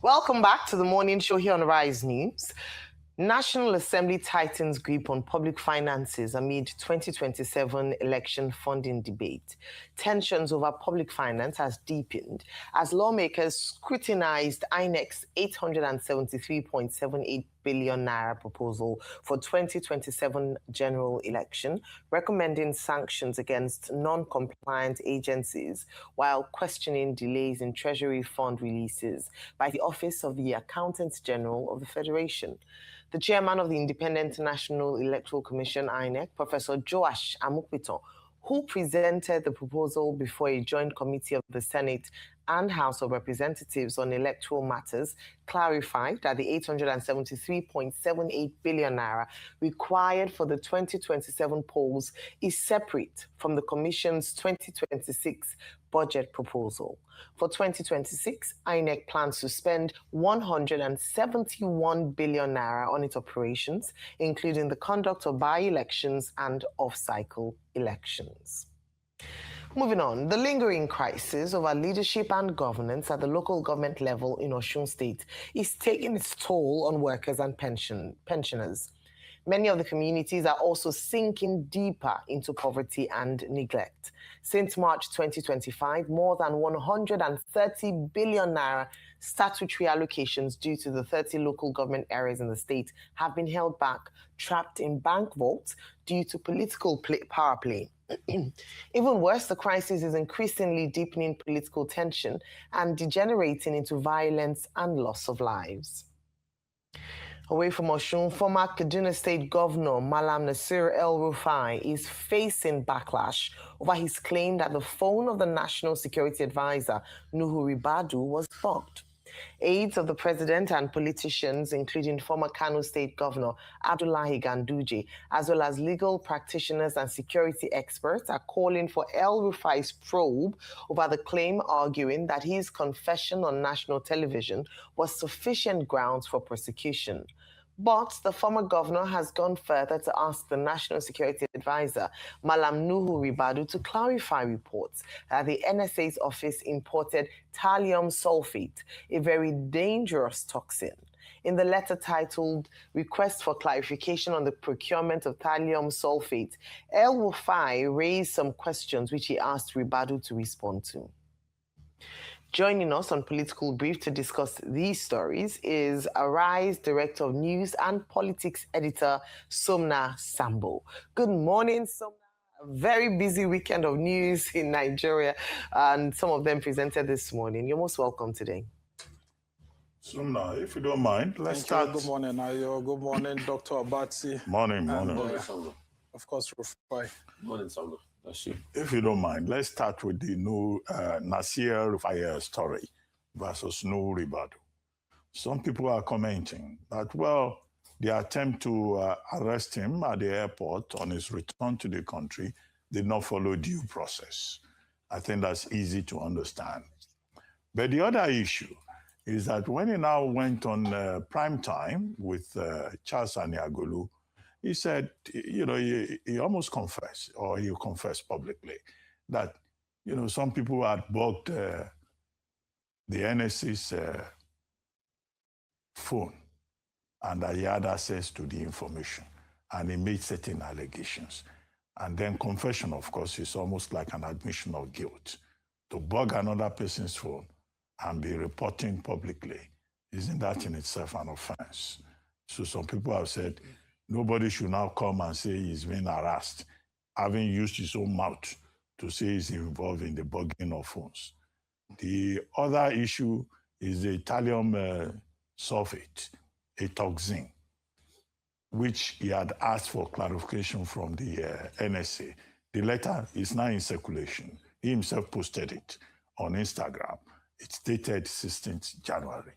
Welcome back to the morning show here on Rise News. National Assembly tightens grip on public finances amid 2027 election funding debate. Tensions over public finance has deepened as lawmakers scrutinized INEC's 873.78 billion naira proposal for 2027 general election, recommending sanctions against non-compliant agencies while questioning delays in Treasury fund releases by the Office of the Accountant General of the Federation. The chairman of the Independent National Electoral Commission, INEC, Professor Joash Amukpito, who presented the proposal before a joint committee of the Senate and House of Representatives on electoral matters, clarified that the 873.78 billion naira required for the 2027 polls is separate from the Commission's 2026 budget proposal. For 2026, INEC plans to spend 171 billion naira on its operations, including the conduct of by-elections and off-cycle elections. Moving on, the lingering crisis over leadership and governance at the local government level in Osun State is taking its toll on workers and pensioners. Many of the communities are also sinking deeper into poverty and neglect. Since March 2025, more than 130 billion naira statutory allocations due to the 30 local government areas in the state have been held back, trapped in bank vaults due to political power play. Even worse, the crisis is increasingly deepening political tension and degenerating into violence and loss of lives. Away from Osun, former Kaduna State Governor Malam Nasir El-Rufai is facing backlash over his claim that the phone of the National Security Advisor, Nuhu Ribadu, was bugged. Aides of the president and politicians, including former Kano State Governor Abdullahi Ganduje, as well as legal practitioners and security experts, are calling for El-Rufai's probe over the claim, arguing that his confession on national television was sufficient grounds for prosecution. But the former governor has gone further to ask the National Security Advisor, Malam Nuhu Ribadu, to clarify reports that the NSA's office imported thallium sulfate, a very dangerous toxin. In the letter titled Request for Clarification on the Procurement of Thallium Sulfate, El-Rufai raised some questions which he asked Ribadu to respond to. Joining us on Political Brief to discuss these stories is Arise Director of News and Politics Editor, Samna Sambo. Good morning, Samna. A very busy weekend of news in Nigeria, and some of them presented this morning. You're most welcome today. Samna, if you don't mind, let's start. Good morning, Ayo. Good morning, Dr. Abatsi. Morning. Of course, Rufai. Morning, Samner. That's you. If you don't mind, let's start with the new Nasir El-Rufai story versus Nuhu Ribadu. Some people are commenting that, well, the attempt to arrest him at the airport on his return to the country did not follow due process. I think that's easy to understand. But the other issue is that when he now went on prime time with Charles Aniagolu, he said, you know, he almost confessed, or he confessed publicly, that, you know, some people had bugged the NSC's phone and that he had access to the information, and he made certain allegations. And then confession, of course, is almost like an admission of guilt. To bug another person's phone and be reporting publicly, isn't that in itself an offense? So some people have said, nobody should now come and say he's been harassed, having used his own mouth to say he's involved in the bugging of phones. The other issue is the thallium sulfate, a toxin, which he had asked for clarification from the NSA. The letter is now in circulation. He himself posted it on Instagram. It's dated 16th January.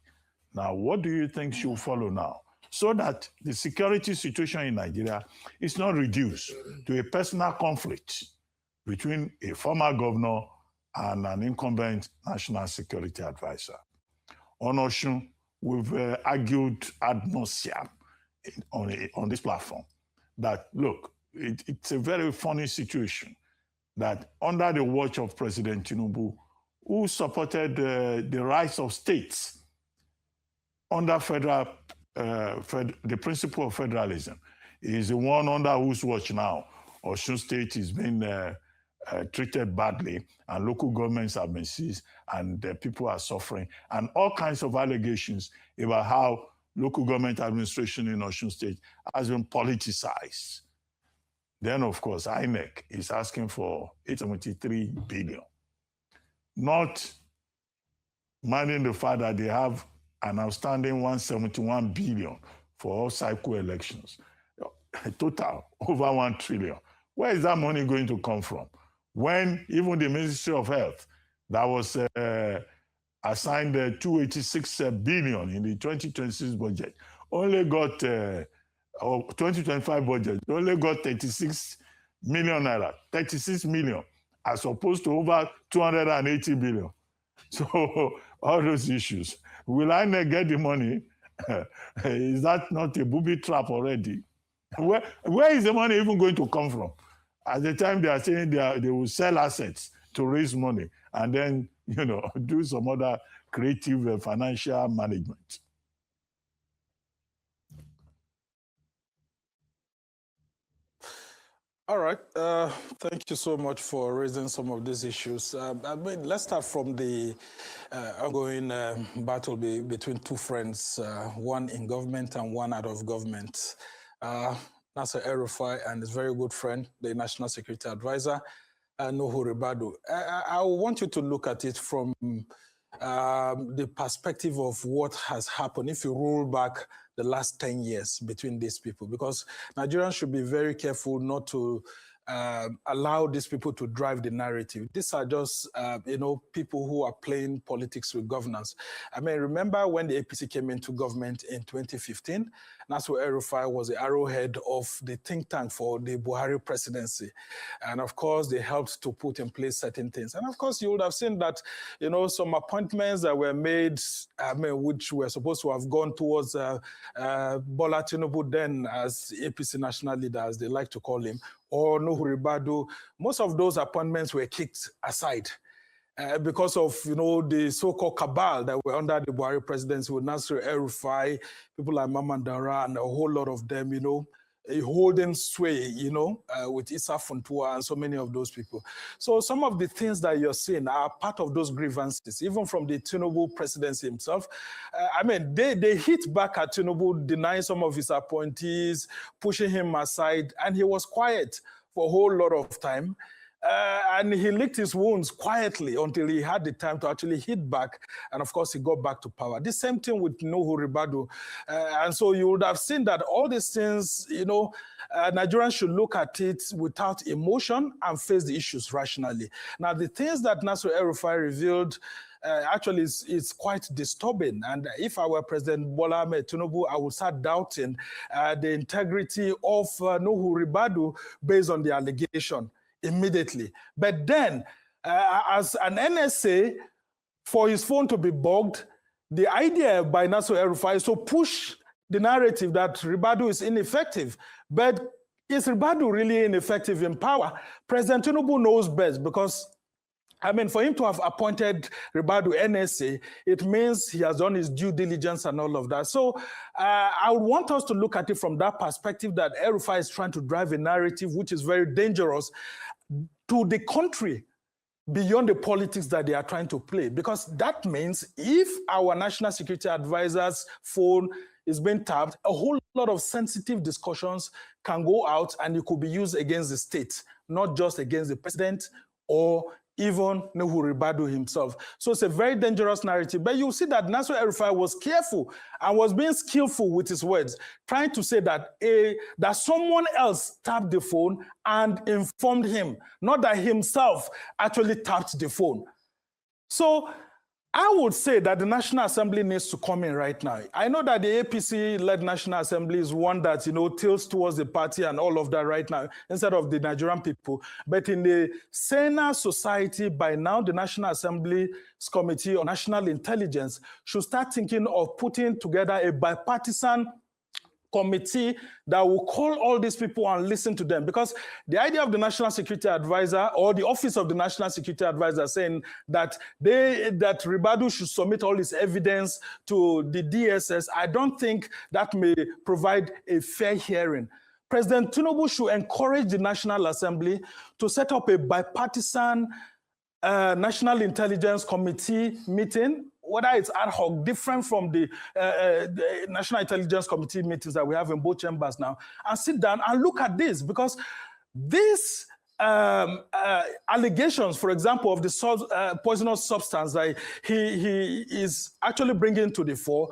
Now, what do you think should follow now, so that the security situation in Nigeria is not reduced to a personal conflict between a former governor and an incumbent national security advisor? On Osun, we've argued ad nauseam on this platform that, look, it's a very funny situation that under the watch of President Tinubu, who supported the rights of states under the principle of federalism is the one under whose watch now Osun State is being treated badly, and local governments have been seized, and people are suffering, and all kinds of allegations about how local government administration in Osun State has been politicized. Then, of course, INEC is asking for 873 billion, not minding the fact that they have an outstanding 171 billion for all cycle elections, a total over 1 trillion. Where is that money going to come from? When even the Ministry of Health that was assigned 286 billion in the 2026 budget only got, or 2025 budget, only got 36 million naira, 36 million, as opposed to over 280 billion. So all those issues. Will I not get the money? Is that not a booby trap already? Where is the money even going to come from? At the time they are saying they will sell assets to raise money and then, do some other creative financial management. All right. Thank you so much for raising some of these issues. Let's start from the ongoing battle between two friends, one in government and one out of government. Nasir El-Rufai and his very good friend, the National Security Advisor, Nuhu Ribadu. I want you to look at it from the perspective of what has happened if you roll back the last 10 years between these people, because Nigerians should be very careful not to allow these people to drive the narrative. These are just, people who are playing politics with governance. I mean, remember when the APC came into government in 2015, Nasir El-Rufai was the arrowhead of the think tank for the Buhari presidency. And of course, they helped to put in place certain things. And of course, you would have seen that, some appointments that were made, which were supposed to have gone towards Bola Tinubu then as APC national leader, as they like to call him, or Nuhu Ribadu, most of those appointments were kicked aside because of, the so-called cabal that were under the Buhari presidency with Nasir El-Rufai, people like Mamandara, and a whole lot of them, holding sway, with Issa Funtua and so many of those people. So some of the things that you're seeing are part of those grievances, even from the Tinubu presidency himself. They hit back at Tinubu, denying some of his appointees, pushing him aside, and he was quiet for a whole lot of time. And he licked his wounds quietly until he had the time to actually hit back. And of course, he got back to power. The same thing with Nuhu Ribadu. And so you would have seen that all these things, Nigerians should look at it without emotion and face the issues rationally. Now, the things that Nasir El-Rufai revealed actually is quite disturbing. And if I were President Bola Ahmed Tinubu, I would start doubting the integrity of Nuhu Ribadu based on the allegation immediately. But then, as an NSA, for his phone to be bugged, the idea by Nasir El-Rufai is to push the narrative that Ribadu is ineffective. But is Ribadu really ineffective in power? President Tinubu knows best, because for him to have appointed Ribadu NSA, it means he has done his due diligence and all of that. So I would want us to look at it from that perspective, that El-Rufai is trying to drive a narrative which is very dangerous to the country beyond the politics that they are trying to play. Because that means if our National Security Advisor's phone is being tapped, a whole lot of sensitive discussions can go out and it could be used against the state, not just against the president or even Nuhu Ribadu himself. So it's a very dangerous narrative. But you see that Nasir El-Rufai was careful and was being skillful with his words, trying to say that that someone else tapped the phone and informed him, not that himself actually tapped the phone. So I would say that the National Assembly needs to come in right now. I know that the APC-led National Assembly is one that, tilts towards the party and all of that right now, instead of the Nigerian people. But in the saner society, by now, the National Assembly's Committee on National Intelligence should start thinking of putting together a bipartisan committee that will call all these people and listen to them. Because the idea of the National Security Advisor or the Office of the National Security Advisor saying that Ribadu should submit all his evidence to the DSS, I don't think that may provide a fair hearing. President Tinubu should encourage the National Assembly to set up a bipartisan National Intelligence Committee meeting, whether it's ad hoc, different from the National Intelligence Committee meetings that we have in both chambers now, and sit down and look at this, because these allegations, for example, of the poisonous substance that he is actually bringing to the fore,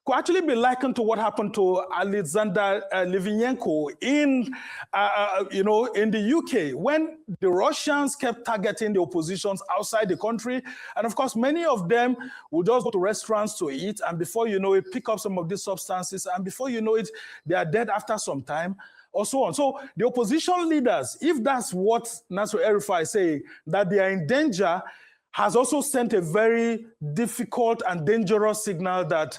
could actually be likened to what happened to Alexander Litvinenko in the UK, when the Russians kept targeting the oppositions outside the country. And of course, many of them would just go to restaurants to eat, and before you know it, pick up some of these substances, and before you know it, they are dead after some time, or so on. So the opposition leaders, if that's what Nasir El-Rufai is saying, that they are in danger, has also sent a very difficult and dangerous signal that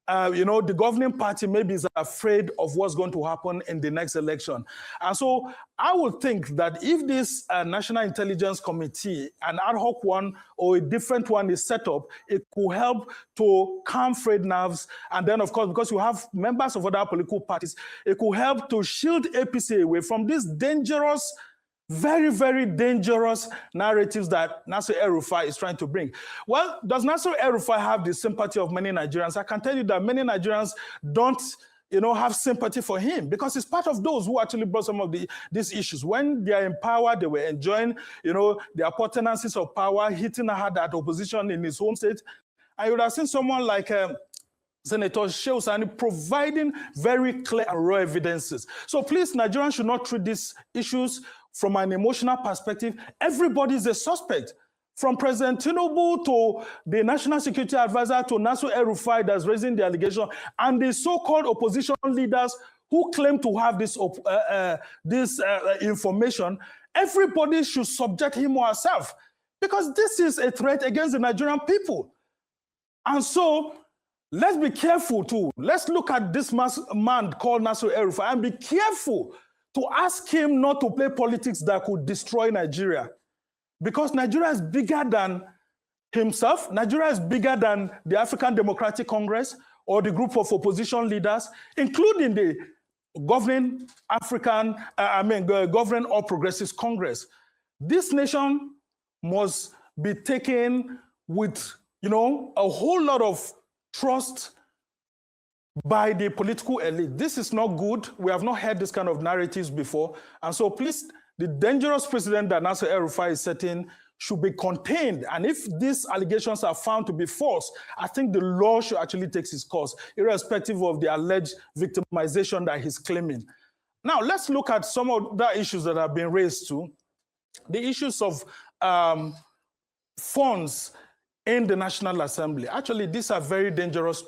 the governing party maybe is afraid of what's going to happen in the next election. And so I would think that if this National Intelligence Committee, an ad hoc one or a different one is set up, it could help to calm frayed nerves. And then, of course, because you have members of other political parties, it could help to shield APC away from this dangerous, very, very dangerous narratives that Nasir El-Rufai is trying to bring. Well, does Nasir El-Rufai have the sympathy of many Nigerians? I can tell you that many Nigerians don't have sympathy for him, because he's part of those who actually brought some of these issues. When they are in power, they were enjoying, the appurtenances of power, hitting hard at opposition in his home state. And you would have seen someone like Senator Shehu Sani providing very clear and raw evidences. So please, Nigerians should not treat these issues from an emotional perspective. Everybody is a suspect, from President Tinubu to the National Security Advisor to Nasir El-Rufai that's raising the allegation, and the so-called opposition leaders who claim to have this information. Everybody should subject him or herself, because this is a threat against the Nigerian people. And so let's be careful too. Let's look at this man called Nasir El-Rufai and be careful to ask him not to play politics that could destroy Nigeria. Because Nigeria is bigger than himself. Nigeria is bigger than the African Democratic Congress or the group of opposition leaders, including the governing governing All Progressives Congress. This nation must be taken with, a whole lot of trust by the political elite. This is not good. We have not heard this kind of narratives before. And so please, the dangerous precedent that Nasir El-Rufai is setting should be contained. And if these allegations are found to be false, I think the law should actually take its course, irrespective of the alleged victimization that he's claiming. Now, let's look at some of the issues that have been raised too. The issues of funds in the National Assembly. Actually, these are very dangerous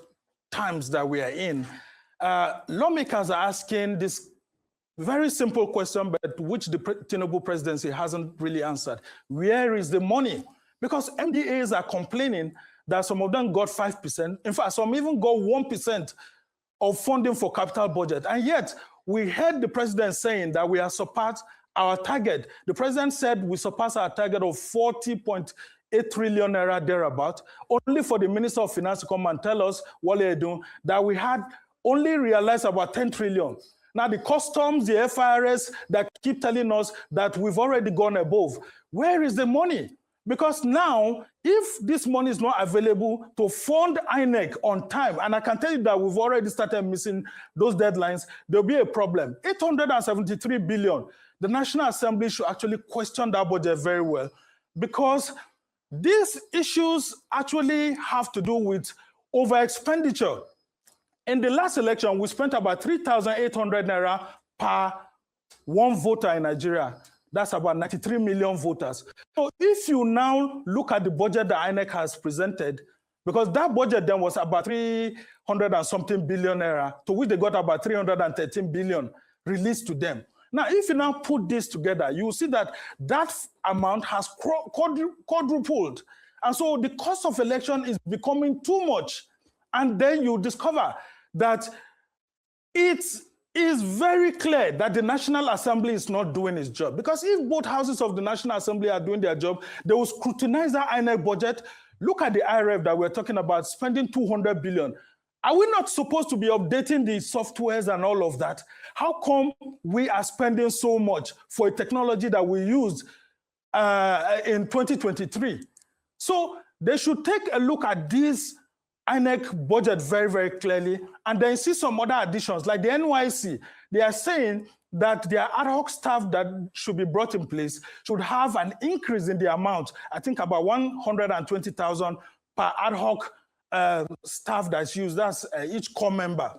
times that we are in. Lawmakers are asking this very simple question, but which the Tinubu presidency hasn't really answered. Where is the money? Because MDAs are complaining that some of them got 5%. In fact, some even got 1% of funding for capital budget. And yet, we heard the president saying that we have surpassed our target. The president said we surpassed our target of 40.8 trillion naira thereabout, only for the Minister of Finance to come and tell us what they're doing, that we had only realized about 10 trillion. Now the customs, the FIRS that keep telling us that we've already gone above. Where is the money? Because now, if this money is not available to fund INEC on time, and I can tell you that we've already started missing those deadlines, there'll be a problem. 873 billion. The National Assembly should actually question that budget very well, because these issues actually have to do with over-expenditure. In the last election, we spent about 3,800 naira per one voter in Nigeria. That's about 93 million voters. So if you now look at the budget that INEC has presented, because that budget then was about 300 and something billion naira, to which they got about 313 billion released to them. Now, if you now put this together, you will see that that amount has quadrupled. And so the cost of election is becoming too much. And then you discover that it is very clear that the National Assembly is not doing its job. Because if both houses of the National Assembly are doing their job, they will scrutinize the INEC budget. Look at the IRF that we're talking about, spending 200 billion. Are we not supposed to be updating the softwares and all of that? How come we are spending so much for a technology that we used in 2023? So they should take a look at this INEC budget very, very clearly, and then see some other additions, like the NYC. They are saying that their ad hoc staff that should be brought in place should have an increase in the amount, I think about 120,000 per ad hoc staff that's used. That's each core member.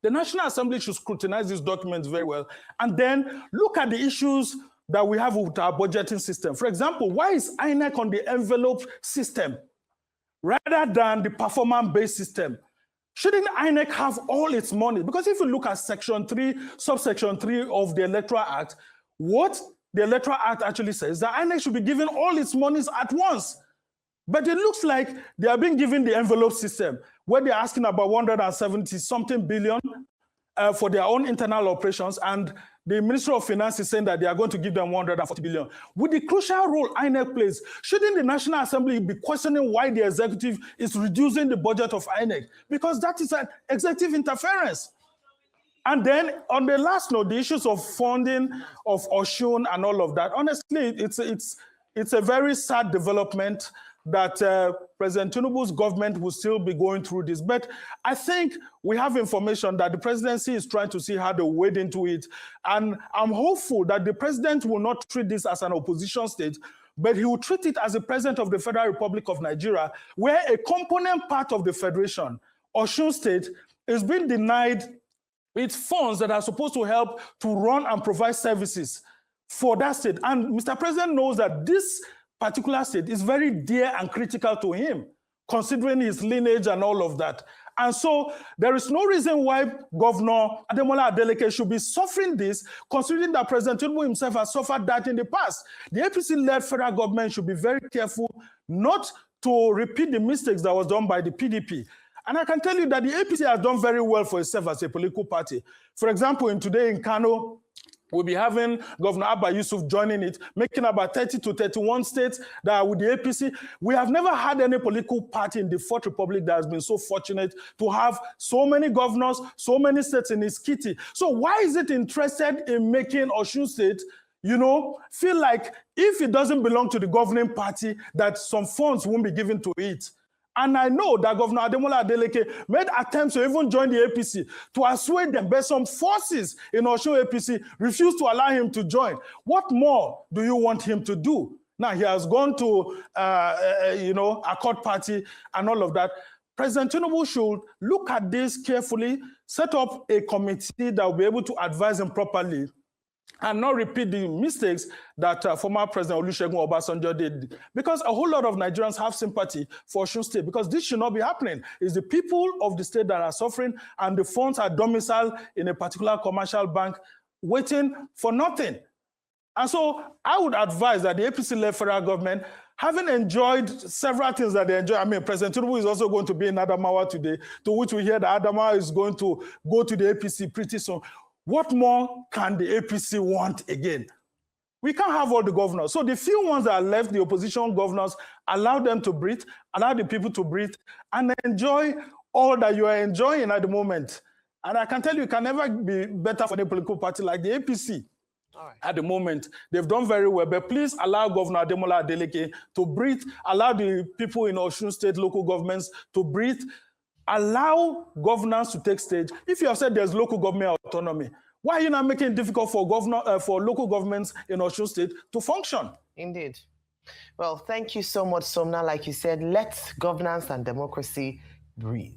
The National Assembly should scrutinize these documents very well, and then look at the issues that we have with our budgeting system. For example, why is INEC on the envelope system rather than the performance-based system? Shouldn't INEC have all its money? Because if you look at Section 3, subsection 3 of the Electoral Act, what the Electoral Act actually says that INEC should be given all its monies at once. But it looks like they are being given the envelope system, where they're asking about 170-something billion for their own internal operations, and the Ministry of Finance is saying that they are going to give them 140 billion. With the crucial role INEC plays, shouldn't the National Assembly be questioning why the executive is reducing the budget of INEC? Because that is an executive interference. And then on the last note, the issues of funding of Osun and all of that, honestly, it's a very sad development that President Tinubu's government will still be going through this. But I think we have information that the presidency is trying to see how they wade into it. And I'm hopeful that the president will not treat this as an opposition state, but he will treat it as the president of the Federal Republic of Nigeria, where a component part of the federation, Osun State, is being denied its funds that are supposed to help to run and provide services for that state. And Mr. President knows that this particular state is very dear and critical to him, considering his lineage and all of that. And so there is no reason why Governor Ademola Adeleke should be suffering this, considering that President Tinubu himself has suffered that in the past. The APC-led federal government should be very careful not to repeat the mistakes that was done by the PDP. And I can tell you that the APC has done very well for itself as a political party. For example, today in Kano, we'll be having Governor Abba Yusuf joining it, making about 30 to 31 states that are with the APC. We have never had any political party in the Fourth Republic that has been so fortunate to have so many governors, so many states in its kitty. So why is it interested in making Osun State, feel like if it doesn't belong to the governing party, that some funds won't be given to it? And I know that Governor Ademola Adeleke made attempts to even join the APC to assuage them, but some forces in Osun APC refused to allow him to join. What more do you want him to do? Now, he has gone to, Accord Party and all of that. President Tinubu should look at this carefully, set up a committee that will be able to advise him properly, and not repeat the mistakes that former President Olusegun Obasanjo did. Because a whole lot of Nigerians have sympathy for Osun State, because this should not be happening. It's the people of the state that are suffering, and the funds are domiciled in a particular commercial bank, waiting for nothing. And so I would advise that the APC-led federal government, having enjoyed several things that they enjoy, President Tinubu is also going to be in Adamawa today, to which we hear that Adamawa is going to go to the APC pretty soon. What more can the APC want again? We can't have all the governors. So the few ones that are left, the opposition governors, allow them to breathe, allow the people to breathe, and enjoy all that you are enjoying at the moment. And I can tell you, it can never be better for a political party like the APC. At the moment, they've done very well, but please allow Governor Ademola Adeleke to breathe, allow the people in Osun State local governments to breathe, allow governance to take stage. If you have said there's local government autonomy, why are you not making it difficult for local governments in Osun State to function? Indeed. Well, thank you so much, Samna. Like you said, let governance and democracy breathe.